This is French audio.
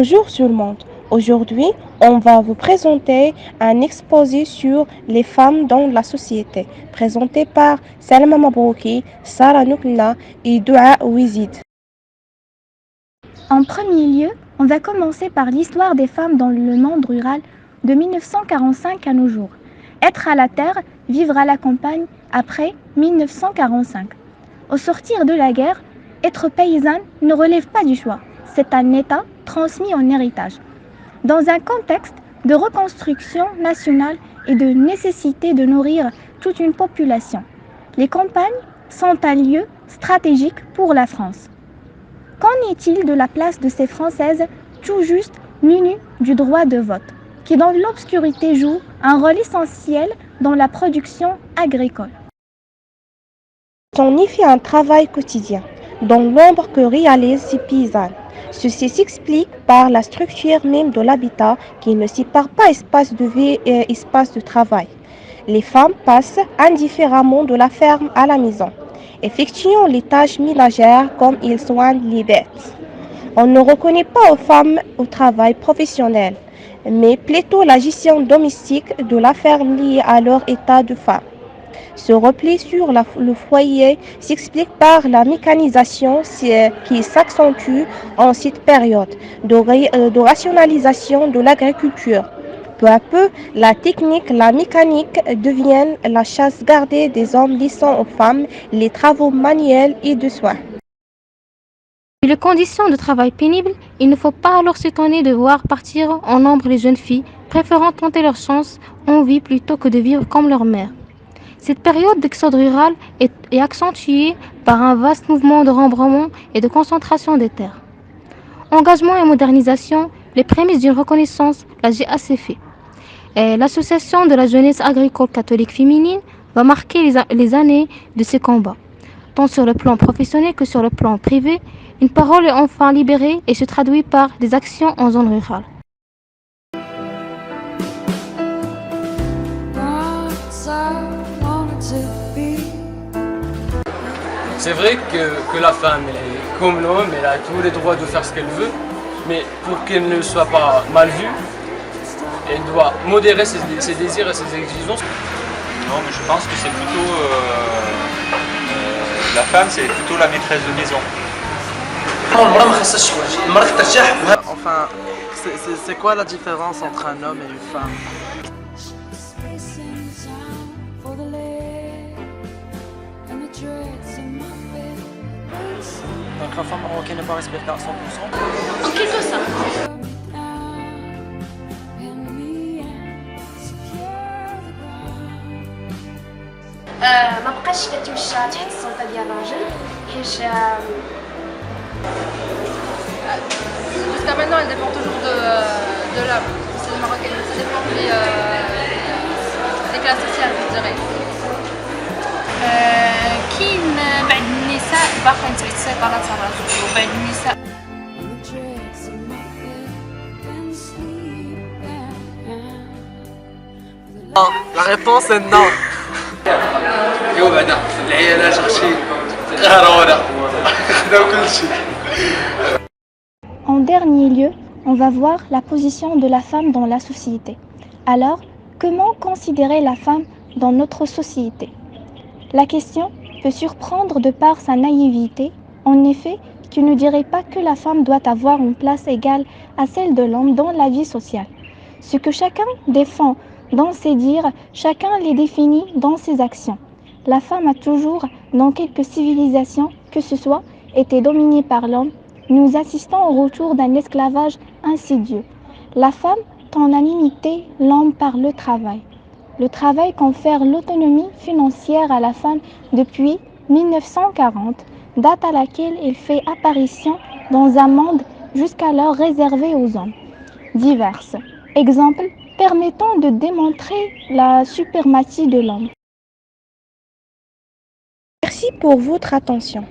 Bonjour tout le monde. Aujourd'hui, on va vous présenter un exposé sur les femmes dans la société, présenté par Salma Mabrouki, Sarah Noukna et Doua Ouizid. En premier lieu, on va commencer par l'histoire des femmes dans le monde rural de 1945 à nos jours. Être à la terre, vivre à la campagne après 1945. Au sortir de la guerre, être paysanne ne relève pas du choix. C'est un état transmis en héritage. Dans un contexte de reconstruction nationale et de nécessité de nourrir toute une population, les campagnes sont un lieu stratégique pour la France. Qu'en est-il de la place de ces Françaises tout juste munies du droit de vote, qui dans l'obscurité jouent un rôle essentiel dans la production agricole? On y fait un travail quotidien, dans l'ombre que réalisent ces paysannes. Ceci s'explique par la structure même de l'habitat qui ne sépare pas espace de vie et espace de travail. Les femmes passent indifféremment de la ferme à la maison, effectuant les tâches ménagères comme ils soignent les bêtes. On ne reconnaît pas aux femmes au travail professionnel, mais plutôt la gestion domestique de la ferme liée à leur état de femme. Ce repli sur le foyer s'explique par la mécanisation qui s'accentue en cette période de rationalisation de l'agriculture. Peu à peu, la technique, la mécanique deviennent la chasse gardée des hommes, laissant aux femmes les travaux manuels et de soins. Vu les conditions de travail pénibles, il ne faut pas alors s'étonner de voir partir en nombre les jeunes filles, préférant tenter leur chance en vie plutôt que de vivre comme leur mère. Cette période d'exode rural est accentuée par un vaste mouvement de rembrement et de concentration des terres. Engagement et modernisation, les prémices d'une reconnaissance, la GACF. Et l'association de la jeunesse agricole catholique féminine va marquer les années de ces combats. Tant sur le plan professionnel que sur le plan privé, une parole est enfin libérée et se traduit par des actions en zone rurale. C'est vrai que la femme, elle est comme l'homme, elle a tous les droits de faire ce qu'elle veut, mais pour qu'elle ne soit pas mal vue, elle doit modérer ses désirs et ses exigences. Non, mais je pense que c'est plutôt... la femme, c'est plutôt la maîtresse de maison. Enfin, c'est quoi la différence entre un homme et une femme? Donc la femme marocaine n'est pas respectée à 100%. En quelque sorte. ما بقاش كتمشى تحت السلطه ديال الراجل حيت Jusqu'à maintenant, elle dépend toujours de l'homme. C'est le Marocain, ça dépend des classes sociales, je dirais. كاين بعض النساء باقيين تحت السيطره تاع الرجل وبعض النساء La réponse est non. En dernier lieu, on va voir la position de la femme dans la société. Alors, comment considérer la femme dans notre société? La question peut surprendre de par sa naïveté. En effet, qui ne dirait pas que la femme doit avoir une place égale à celle de l'homme dans la vie sociale. Ce que chacun défend dans ses dires, chacun les définit dans ses actions. La femme a toujours, dans quelques civilisations que ce soit, été dominée par l'homme. Nous assistons au retour d'un esclavage insidieux. La femme tend à limiter l'homme par le travail. Le travail confère l'autonomie financière à la femme depuis 1940, date à laquelle elle fait apparition dans un monde jusqu'alors réservé aux hommes. Diverses exemples permettant de démontrer la suprématie de l'homme. Merci pour votre attention.